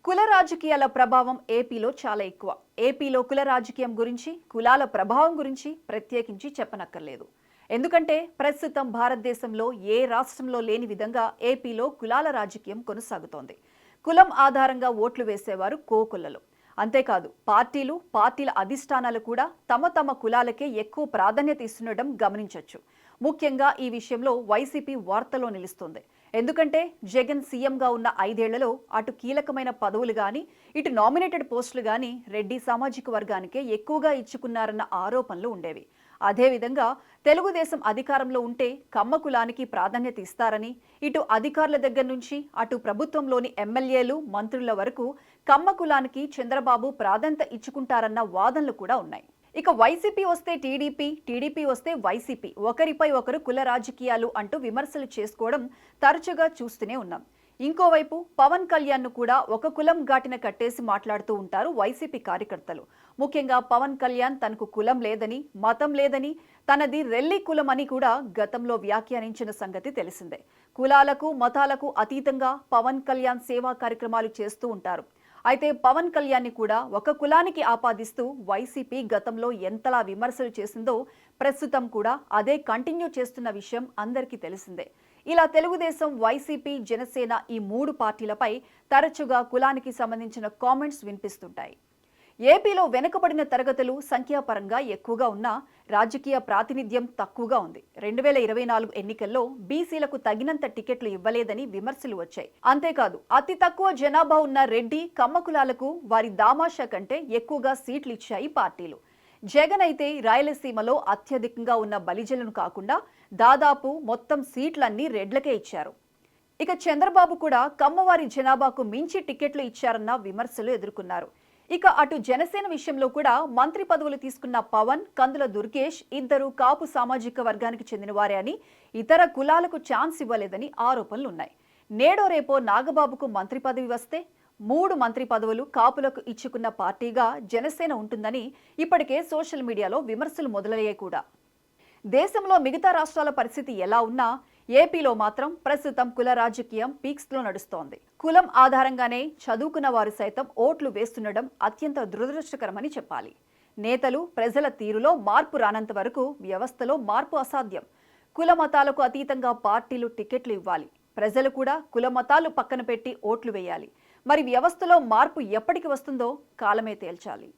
కుల రాజకీయాల ప్రభావం ఏపీలో చాలా ఎక్కువ. ఏపీలో కుల రాజకీయం గురించి, కులాల ప్రభావం గురించి ప్రత్యేకించి చెప్పనక్కర్లేదు. ఎందుకంటే ప్రస్తుతం భారతదేశంలో ఏ రాష్ట్రంలో లేని విధంగా ఏపీలో కులాల రాజకీయం కొనసాగుతోంది. కులం ఆధారంగా ఓట్లు వేసేవారు కోకొల్లలు. అంతేకాదు పార్టీల అధిష్టానాలు కూడా తమ తమ కులాలకే ఎక్కువ ప్రాధాన్యత ఇస్తుండడం గమనించొచ్చు. ముఖ్యంగా ఈ విషయంలో వైసీపీ వార్తలో నిలుస్తుంది. ఎందుకంటే జగన్ సీఎంగా ఉన్న 5 ఏళ్లలో అటు కీలకమైన పదవులు గాని, ఇటు నామినేటెడ్ పోస్టులు గాని రెడ్డి సామాజిక వర్గానికే ఎక్కువగా ఇచ్చుకున్నారన్న ఆరోపణలు ఉండేవి. అదేవిధంగా తెలుగుదేశం అధికారంలో ఉంటే కమ్మ కులానికి ప్రాధాన్యత ఇస్తారని, ఇటు అధికారుల దగ్గర నుంచి అటు ప్రభుత్వంలోని ఎమ్మెల్యేలు, మంత్రుల వరకు కమ్మ కులానికి చంద్రబాబు ప్రాధాన్యత ఇచ్చుకుంటారన్న వాదనలు కూడా ఉన్నాయి. ఇక వైసీపీ వస్తే టీడీపీ వస్తే వైసీపీ ఒకరిపై ఒకరు కుల రాజకీయాలు అంటూ విమర్శలు చేసుకోవడం తరచుగా చూస్తూనే ఉన్నాం. ఇంకోవైపు పవన్ కళ్యాణ్ ను కూడా ఒక కులం ఘాటిన కట్టేసి మాట్లాడుతూ ఉంటారు వైసీపీ కార్యకర్తలు. ముఖ్యంగా పవన్ కళ్యాణ్ తనకు కులం లేదని, మతం లేదని, తనది రెల్లి కులం అని కూడా గతంలో వ్యాఖ్యానించిన సంగతి తెలిసిందే. కులాలకు మతాలకు అతీతంగా పవన్ కళ్యాణ్ సేవా కార్యక్రమాలు చేస్తూ ఉంటారు. అయితే పవన్ కళ్యాణ్ ని కూడా ఒక కులానికి ఆపాదిస్తూ వైసీపీ గతంలో ఎంతలా విమర్శలు చేసిందో ప్రస్తుతం కూడా అదే కంటిన్యూ చేస్తున్న విషయం అందరికీ తెలిసిందే. ఇలా తెలుగుదేశం, వైసీపీ, జనసేన ఈ 3 పార్టీలపై తరచుగా కులానికి సంబంధించిన కామెంట్స్ వినిపిస్తుంటాయి. ఏపీలో వెనుకబడిన తరగతులు సంఖ్యాపరంగా ఎక్కువగా ఉన్నా రాజకీయ ప్రాతినిధ్యం తక్కువగా ఉంది. 2024 ఎన్నికల్లో బీసీలకు తగినంత టికెట్లు ఇవ్వలేదని విమర్శలు వచ్చాయి. అంతేకాదు అతి తక్కువ జనాభా ఉన్న రెడ్డి, కమ్మ కులాలకు వారి దామాషా కంటే ఎక్కువగా సీట్లు ఇచ్చాయి పార్టీలు. జగన్ అయితే రాయలసీమలో అత్యధికంగా ఉన్న బలిజలను కాకుండా దాదాపు మొత్తం సీట్లన్నీ రెడ్లకే ఇచ్చారు. ఇక చంద్రబాబు కూడా కమ్మవారి జనాభాకు మించి టికెట్లు ఇచ్చారన్న విమర్శలు ఎదుర్కొన్నారు. ఇక అటు జనసేన విషయంలో కూడా మంత్రి పదవులు తీసుకున్న పవన్, కందుల దుర్గేష్ ఇద్దరు కాపు సామాజిక వర్గానికి చెందినవారే అని, ఇతర కులాలకు ఛాన్స్ ఇవ్వలేదని ఆరోపణలున్నాయి. నేడో రేపో నాగబాబుకు మంత్రి పదవి వస్తే 3 మంత్రి పదవులు కాపులకు ఇచ్చుకున్న పార్టీగా జనసేన ఉంటుందని ఇప్పటికే సోషల్ మీడియాలో విమర్శలు మొదలయ్యాయి కూడా. దేశంలో మిగతా రాష్ట్రాల పరిస్థితి ఎలా ఉన్నా ఏపీలో మాత్రం ప్రస్తుతం కుల రాజకీయం పీక్స్లో నడుస్తోంది. కులం ఆధారంగానే చదువుకున్న వారు సైతం ఓట్లు వేస్తుండడం అత్యంత దురదృష్టకరమని చెప్పాలి. నేతలు, ప్రజల తీరులో మార్పు రానంత వరకు వ్యవస్థలో మార్పు అసాధ్యం. కుల మతాలకు అతీతంగా పార్టీలు టికెట్లు ఇవ్వాలి. ప్రజలు కూడా కుల మతాలు పక్కన పెట్టి ఓట్లు వేయాలి. మరి వ్యవస్థలో మార్పు ఎప్పటికి వస్తుందో కాలమే తేల్చాలి.